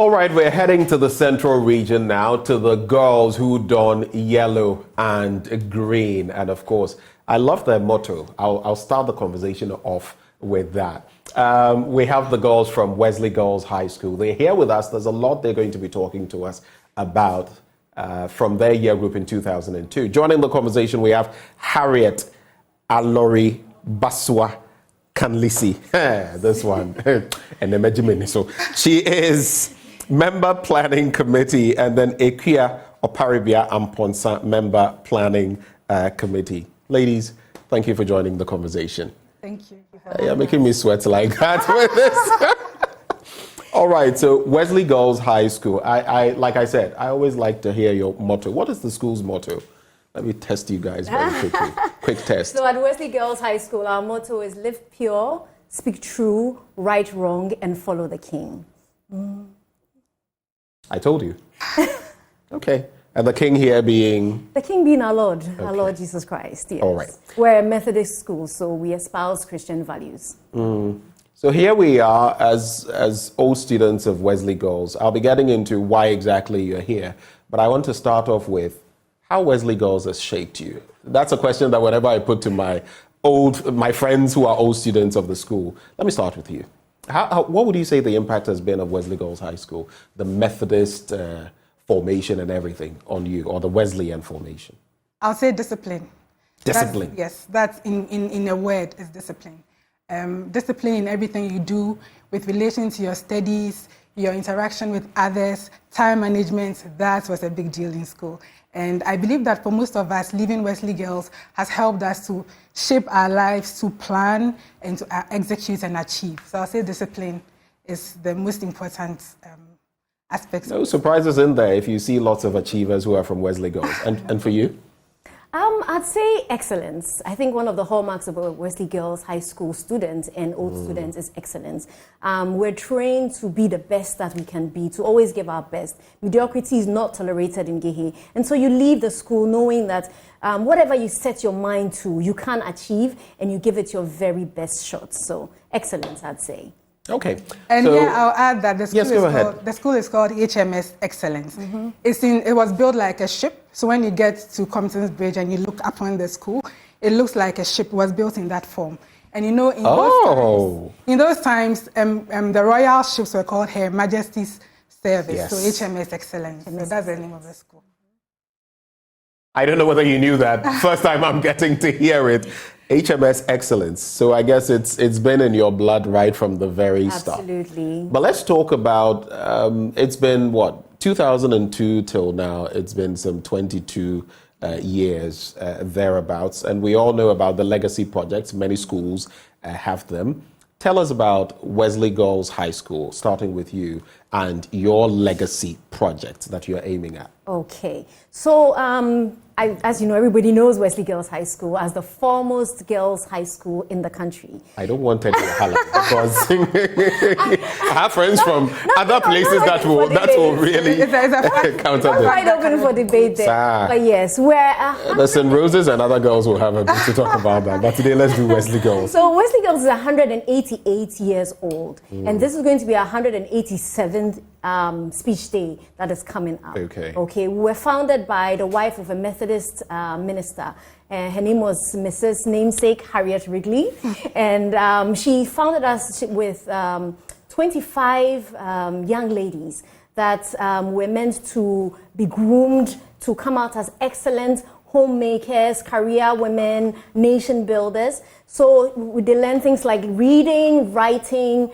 All right, we're heading to the central region now, to the girls who don yellow and green. And of course, I love their motto. I'll start the conversation off with that. We have the girls from Wesley Girls High School. They're here with us. There's a lot they're going to be talking to us about from their year group in 2002. Joining the conversation, we have Harriet Alori Baswa Kanlisi. This one. And so she is member planning committee, and then Ekuya Oparibia Amponsa member planning committee. Ladies, thank you for joining the conversation. Thank you. You're making me sweat like that with this. All right, so Wesley Girls High School. I like I said, I always like to hear your motto. What is the school's motto? Let me test you guys very quickly. Quick test. So at Wesley Girls High School, our motto is live pure, speak true, right wrong, and follow the king. I told you. Okay. And the king here being? The king being our Lord, our Lord Jesus Christ. Yes. All right. We're a Methodist school, so we espouse Christian values. So here we are as old students of Wesley Girls. I'll be getting into why exactly you're here, but I want to start off with how Wesley Girls has shaped you. That's a question that whenever I put to my friends who are old students of the school. Let me start with you. What would you say the impact has been of Wesley Girls High School, the Methodist formation and everything on you, or the Wesleyan formation? I'll say discipline. Discipline. That's in a word is discipline. Discipline in everything you do with relation to your studies, your interaction with others, time management. That was a big deal in school. And I believe that for most of us, leaving Wesley Girls has helped us to shape our lives, to plan and to execute and achieve. So I'll say discipline is the most important aspect. No surprises in there if you see lots of achievers who are from Wesley Girls. And for you? I'd say excellence. I think one of the hallmarks of Wesley Girls High School students and old students is excellence. We're trained to be the best that we can be, to always give our best. Mediocrity is not tolerated in Gehe. And so you leave the school knowing that whatever you set your mind to, you can achieve, and you give it your very best shot. So excellence, I'd say. Okay. And so, yeah, I'll add that the school is called HMS Excellence. It was built like a ship. So when you get to Compton's Bridge and you look upon the school, it looks like a ship was built in that form. And you know, in those times, the royal ships were called Her Majesty's Service. Yes. So HMS Excellence. So that's the name of the school. I don't know whether you knew that. First time I'm getting to hear it. HMS Excellence. So I guess it's been in your blood right from the very start. Absolutely. But let's talk about, it's been what, 2002 till now. It's been some 22 years thereabouts. And we all know about the legacy projects. Many schools have them. Tell us about Wesley Girls High School, starting with you, and your legacy project that you're aiming at. Okay. So, as you know, everybody knows Wesley Girls High School as the foremost girls' high school in the country. I don't want any holla because I have friends from other places that will really counter this. Quite open for debate there. But yes, the St. Roses and other girls will have a bit to talk about that. But today, let's do Wesley Girls. So Wesley Girls is 188 years old, and this is going to be 187th speech day that is coming up. Okay. We were founded by the wife of a Methodist minister. Her name was Mrs. Namesake Harriet Wrigley, and she founded us with 25 young ladies that were meant to be groomed to come out as excellent homemakers, career women, nation builders. So they learn things like reading, writing,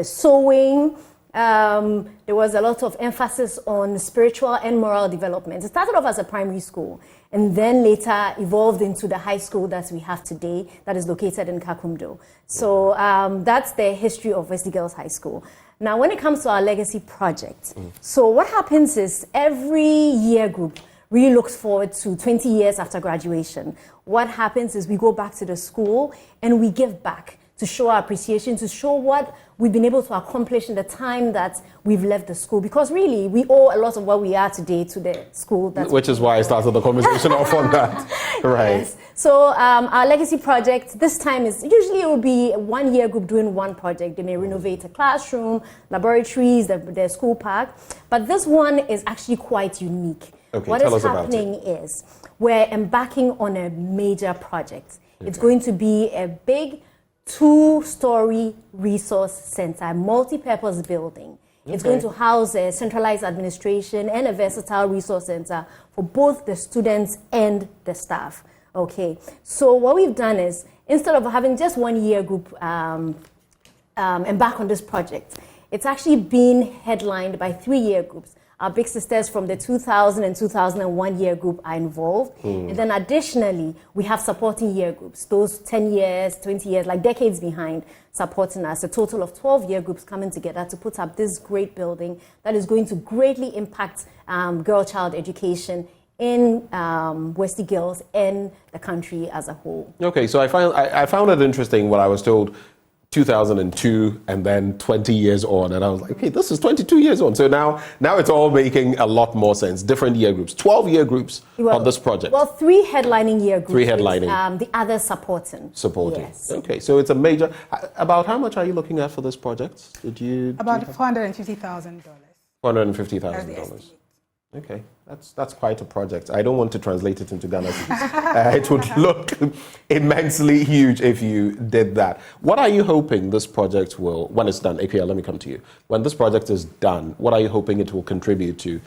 sewing. There was a lot of emphasis on spiritual and moral development. It started off as a primary school and then later evolved into the high school that we have today that is located in Kakumdo. So that's the history of Wesley Girls High School. Now, when it comes to our legacy project, so what happens is every year group really looks forward to 20 years after graduation. What happens is we go back to the school and we give back to show our appreciation, to show what we've been able to accomplish in the time that we've left the school. Because really, we owe a lot of what we are today to the school. Which is why I started the conversation off on that. Right. Yes. So our legacy project this time is, usually it will be a one-year group doing one project. They may renovate a classroom, laboratories, the school park. But this one is actually quite unique. Okay, what tell is us about happening it. is we're embarking on a major project. Okay. It's going to be a big 2-story resource center, multi-purpose building. Okay. It's going to house a centralized administration and a versatile resource center for both the students and the staff. Okay, so what we've done is, instead of having just one-year group embark on this project, it's actually been headlined by 3-year groups. Our big sisters from the 2000 and 2001 year group are involved. And then additionally, we have supporting year groups, those 10 years, 20 years, like decades behind, supporting us. A total of 12 year groups coming together to put up this great building that is going to greatly impact girl-child education in Wesley Girls and the country as a whole. Okay, so I found it interesting when I was told 2002 and then 20 years on, and I was like, okay, this is 22 years on. So now it's all making a lot more sense. Different year groups, 12 year groups on this project. Well, 3 headlining year groups. 3 headlining. The others supporting. Yes. Okay, so it's a major. About how much are you looking at for this project? About $450,000. $450,000. Okay, that's quite a project. I don't want to translate it into Ghana cedis. It would look immensely huge if you did that. What are you hoping this project will, when it's done, APL, let me come to you. When this project is done, what are you hoping it will contribute to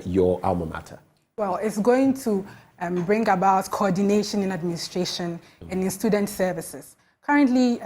your alma mater? Well, it's going to bring about coordination in administration and in student services. Currently,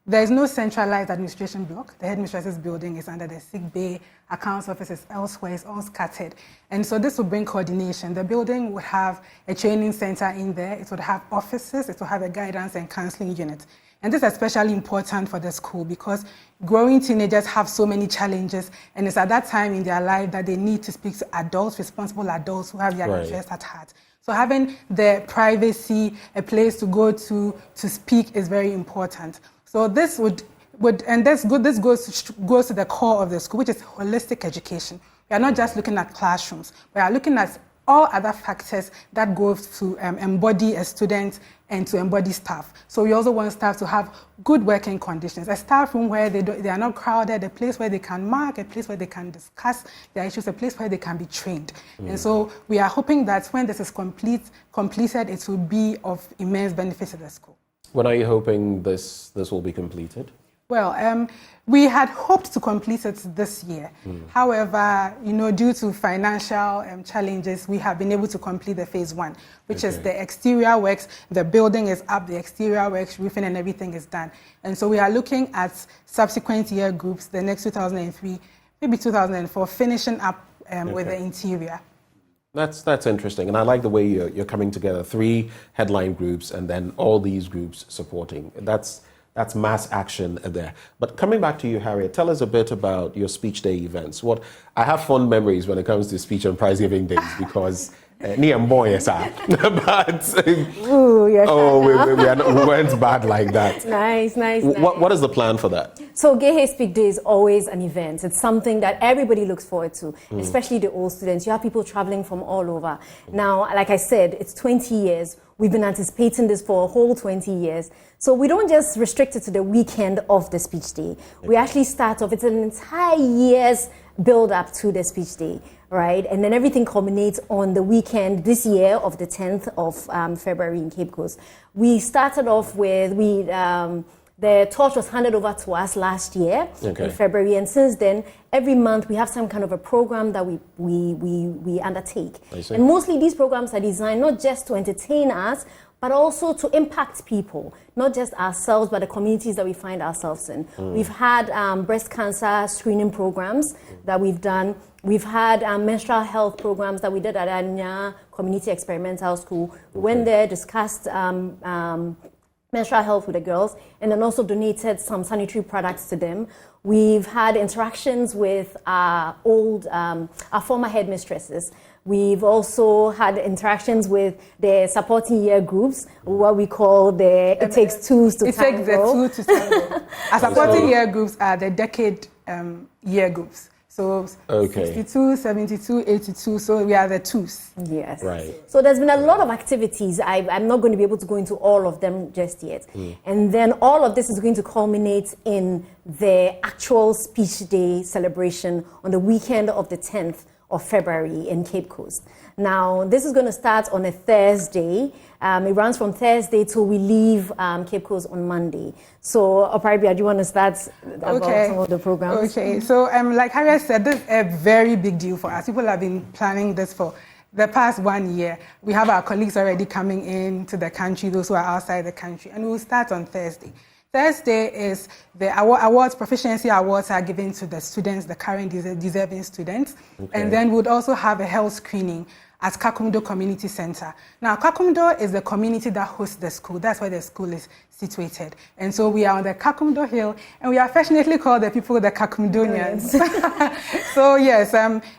there is no centralized administration block. The headmistress's building is under the sick bay, accounts office is elsewhere, it's all scattered. And so this will bring coordination. The building would have a training center in there, it would have offices, it will have a guidance and counseling unit. And this is especially important for the school because growing teenagers have so many challenges, and it's at that time in their life that they need to speak to adults, responsible adults who have their interests at heart. So having the privacy, a place to go to speak is very important. So this this goes to the core of the school, which is holistic education. We are not just looking at classrooms. We are looking at all other factors that go to embody a student and to embody staff. So we also want staff to have good working conditions, a staff room where they are not crowded, a place where they can mark, a place where they can discuss their issues, a place where they can be trained. And so we are hoping that when this is completed, it will be of immense benefit to the school. When are you hoping this will be completed? Well, we had hoped to complete it this year. However, due to financial challenges, we have been able to complete the phase 1, which is the exterior works. The building is up, the exterior works, roofing and everything is done. And so we are looking at subsequent year groups, the next 2003, maybe 2004, finishing up with the interior. That's interesting, and I like the way you're coming together. 3 headline groups, and then all these groups supporting. That's mass action there. But coming back to you, Harriet, tell us a bit about your speech day events. I have fond memories when it comes to speech and prize giving days because me and boy, yes, but we weren't bad like that. Nice. What is the plan for that? So Gehe Speak Day is always an event. It's something that everybody looks forward to, especially the old students. You have people traveling from all over. Now, like I said, it's 20 years. We've been anticipating this for a whole 20 years. So we don't just restrict it to the weekend of the speech day. We actually start off, it's an entire year's build up to the speech day, right? And then everything culminates on the weekend this year of the 10th of February in Cape Coast. We started off with, the torch was handed over to us last year in February, and since then, every month we have some kind of a program that we undertake. And mostly these programs are designed not just to entertain us, but also to impact people, not just ourselves, but the communities that we find ourselves in. We've had breast cancer screening programs that we've done. We've had menstrual health programs that we did at Anya Community Experimental School. We went there, discussed menstrual health with the girls, and then also donated some sanitary products to them. We've had interactions with our former headmistresses. We've also had interactions with the supporting year groups, what we call the It Takes Two to Tango. It takes the 2 to tango. Our supporting year groups are the decade year groups. So 62, 72, 82, so we are the twos. Yes. Right. So there's been a lot of activities. I'm not going to be able to go into all of them just yet. And then all of this is going to culminate in the actual Speech Day celebration on the weekend of the 10th of February in Cape Coast. Now, this is going to start on a Thursday. It runs from Thursday till we leave Cape Coast on Monday. So, Oparibia, do you want to start about some of the programs? Okay, so like Harriet said, this is a very big deal for us. People have been planning this for the past 1 year. We have our colleagues already coming into the country, those who are outside the country, and we will start on Thursday. Thursday is the awards, proficiency awards are given to the students, the current deserving students. And then we'd also have a health screening at Kakumdo Community Center. Now, Kakumdo is the community that hosts the school. That's where the school is situated. And so we are on the Kakumdo Hill, and we are affectionately called the people the Kakumdonians. So yes,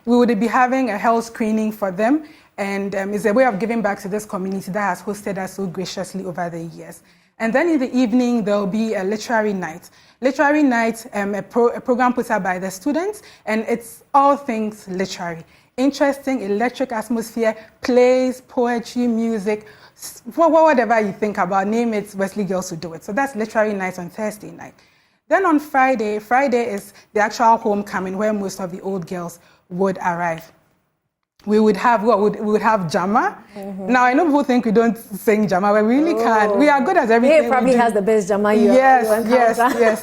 we would be having a health screening for them, and it's a way of giving back to this community that has hosted us so graciously over the years. And then in the evening, there will be a literary night. Literary night, a program put up by the students, and it's all things literary. Interesting, electric atmosphere, plays, poetry, music, whatever you think about, name it, Wesley girls will do it. So that's literary night on Thursday night. Then on Friday is the actual homecoming where most of the old girls would arrive. We would have Jama. Now I know people think we don't sing Jama, but we really can. We are good at everything. He probably has the best Jama. Yes.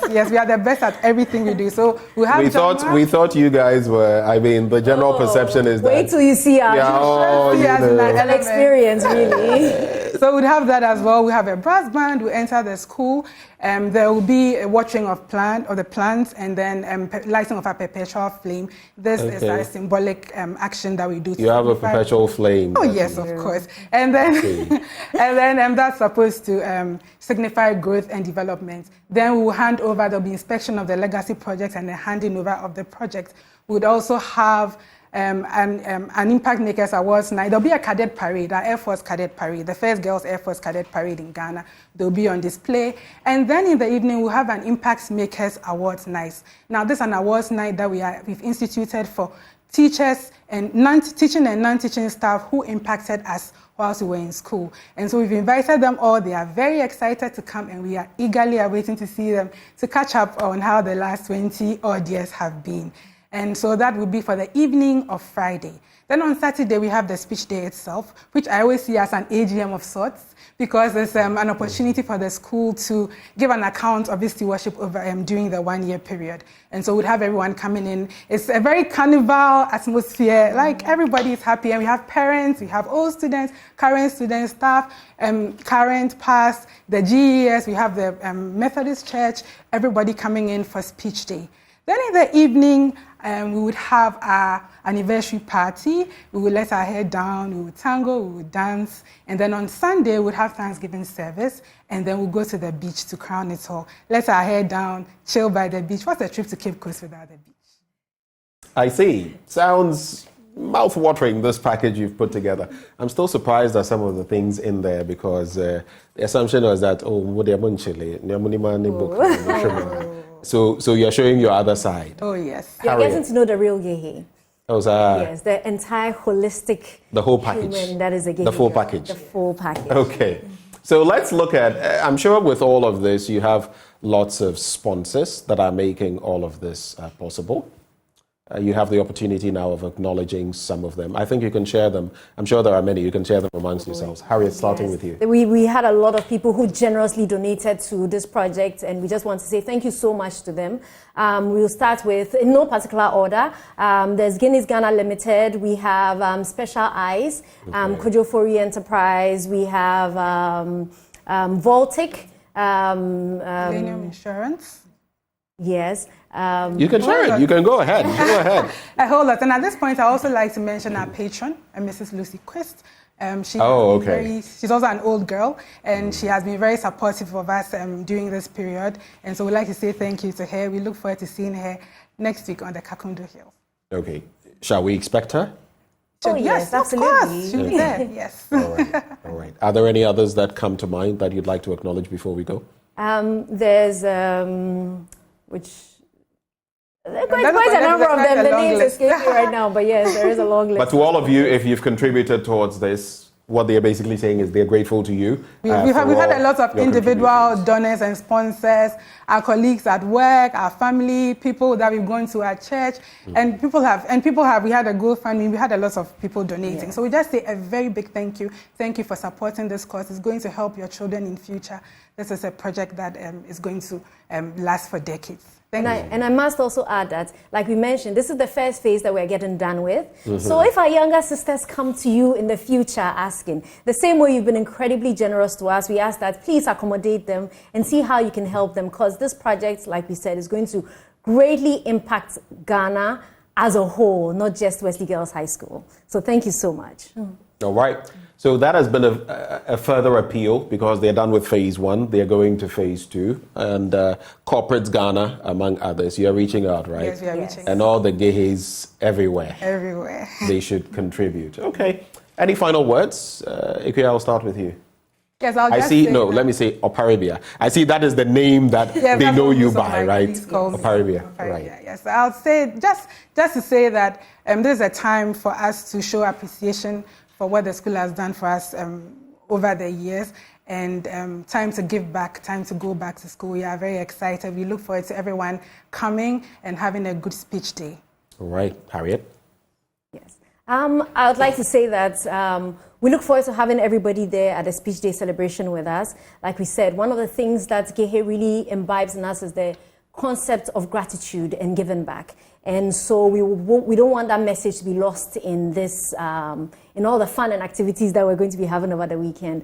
We are the best at everything we do. So we have. We thought you guys were. I mean, the general perception is that. Wait till you see our an experience, really. So we'd have that as well. We have a brass band. We enter the school. There will be a watering of the plants, and then lighting of a perpetual flame. This is a symbolic action that we do. You have a perpetual flame. Oh yes, of course. And then, that's supposed to signify growth and development. Then we will hand over. There'll be inspection of the legacy project and the handing over of the project. We would also have an Impact Makers Awards night. There'll be a cadet parade, our Air Force Cadet Parade, the first Girls Air Force Cadet Parade in Ghana. They'll be on display. And then in the evening, we'll have an Impact Makers Awards night. Now, this is an awards night that we've instituted for teachers and teaching and non-teaching staff who impacted us whilst we were in school. And so we've invited them all. They are very excited to come, and we are eagerly awaiting to see them to catch up on how the last 20 odd years have been. And so that will be for the evening of Friday. Then on Saturday, we have the speech day itself, which I always see as an AGM of sorts, because it's an opportunity for the school to give an account of its stewardship over during the 1 year period. And so we'd have everyone coming in. It's a very carnival atmosphere, like everybody is happy. And we have parents, we have old students, current students, staff, current, past, the GES, we have the Methodist Church, everybody coming in for speech day. Then in the evening, we would have our anniversary party. We would let our hair down, we would tango, we would dance. And then on Sunday, we would have Thanksgiving service. And then we'll go to the beach to crown it all. Let our hair down, chill by the beach. What's a trip to Cape Coast without the beach? I see. Sounds mouth-watering, this package you've put together. I'm still surprised at some of the things in there because the assumption was that, So you're showing your other side. Oh, yes. You're getting to know the real Gehe. Oh, yes, the entire holistic. The whole package. That is a Gehe. The full package. The full package. Okay. So let's look at, I'm sure with all of this, you have lots of sponsors that are making all of this possible. You have the opportunity now of acknowledging some of them. I think you can share them. I'm sure there are many. You can share them amongst yourselves. Harriet, starting with you. We had a lot of people who generously donated to this project, and we just want to say thank you so much to them. We'll start with, in no particular order, there's Guinness Ghana Limited. We have Special Eyes, Kojofori Enterprise. We have Voltic. Millennium Insurance. Yes. You can share it. You can go ahead. Go ahead. A whole lot. And at this point, I also like to mention our patron, Mrs. Lucy Quist. She's also an old girl, and she has been very supportive of us during this period. And so we'd like to say thank you to her. We look forward to seeing her next week on the Kakundo Hill. Okay. Shall we expect her? Yes, absolutely. Of course. She'll be there, yes. All right. Are there any others that come to mind that you'd like to acknowledge before we go? There's, which... Quite a number of them. The names escape me right now, but yes, there is a long list. But to all of you, if you've contributed towards this, what they're basically saying is they're grateful to you. We've had a lot of individual donors and sponsors, our colleagues at work, our family, people that we've gone to our church, and we had a GoFundMe, we had a lot of people donating. Yeah. So we just say a very big thank you. Thank you for supporting this cause. It's going to help your children in future. This is a project that is going to last for decades. And I must also add that, like we mentioned, this is the first phase that we're getting done with. So if our younger sisters come to you in the future asking, the same way you've been incredibly generous to us, we ask that please accommodate them and see how you can help them, because this project, like we said, is going to greatly impact Ghana as a whole, not just Wesley Girls High School. So thank you so much. All right. So that has been a further appeal, because they're done with phase 1. They're going to phase 2. And Corporates Ghana, among others, you're reaching out, right? Yes, we are reaching out. And all the gays everywhere. Everywhere. They should contribute. Okay. Any final words? Ikuya, I'll start with you. Yes, let me say Oparibia. I see that is the name that they know you by, right? Oparibia. Right. Yes, I'll say, just to say that this is a time for us to show appreciation for what the school has done for us over the years, and time to give back, time to go back to school. We are very excited. We look forward to everyone coming and having a good speech day. All right. Harriet? Yes. I would like to say that we look forward to having everybody there at the speech day celebration with us. Like we said, one of the things that Gehe really imbibes in us is the concept of gratitude and giving back. And so we don't want that message to be lost in this, in all the fun and activities that we're going to be having over the weekend.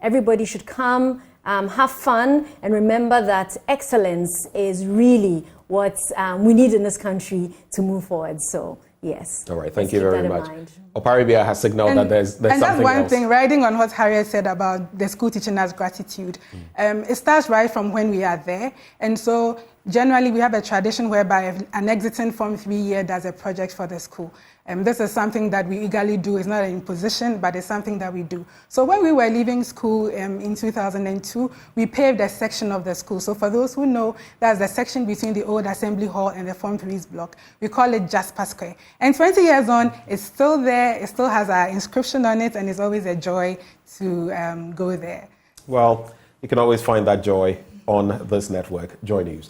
Everybody should come, have fun, and remember that excellence is really what we need in this country to move forward. So, yes. All right, thank you very much. Oparibia has signaled that there's something else. And that's one thing, riding on what Harriet said about the school teaching us gratitude. It starts right from when we are there. And so generally we have a tradition whereby an exiting Form 3 year does a project for the school. This is something that we eagerly do. It's not an imposition, but it's something that we do. So when we were leaving school in 2002, we paved a section of the school. So for those who know, that's the section between the old Assembly Hall and the Form 3's block. We call it Jasper Square. And 20 years on, it's still there. It still has our inscription on it, and it's always a joy to go there. Well, you can always find that joy on this network, Joy News.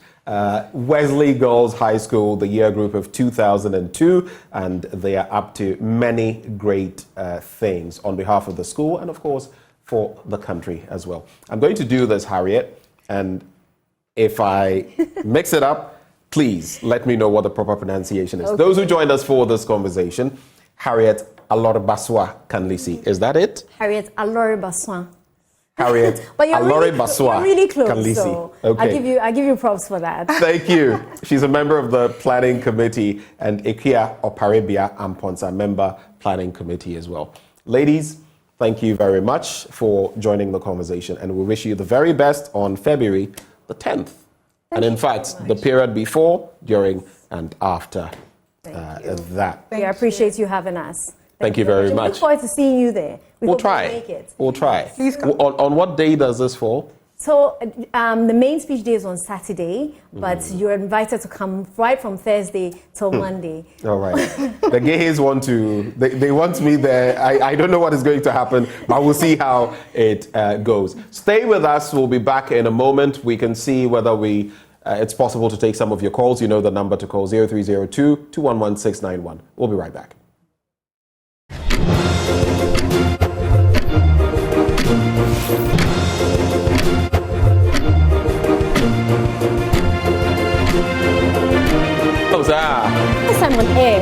Wesley Girls High School, the year group of 2002, and they are up to many great things on behalf of the school and, of course, for the country as well. I'm going to do this, Harriet, and if I mix it up, please let me know what the proper pronunciation is. Okay. Those who joined us for this conversation, Harriet Alore-Baswa Kanlisi, is that it? Harriet Alore-Baswa. Harriet Alore-Baswa really close, Kanlisi. So okay. I give you props for that. Thank you. She's a member of the planning committee, and Ikuya Oparibia Amponsa, member planning committee as well. Ladies, thank you very much for joining the conversation, and we wish you the very best on February the 10th. And in fact, the period before, during, and after that. I appreciate you having us. Thank you very much. Look forward to seeing you there. We'll try. We'll try. Please come. On what day does this fall? So the main speech day is on Saturday, but you're invited to come right from Thursday till Monday. All right. The gays want to, they want me there. I don't know what is going to happen, but we'll see how it goes. Stay with us. We'll be back in a moment. We can see whether it's possible to take some of your calls. You know the number to call, 0302-211-691. We'll be right back. Yes, I'm on air.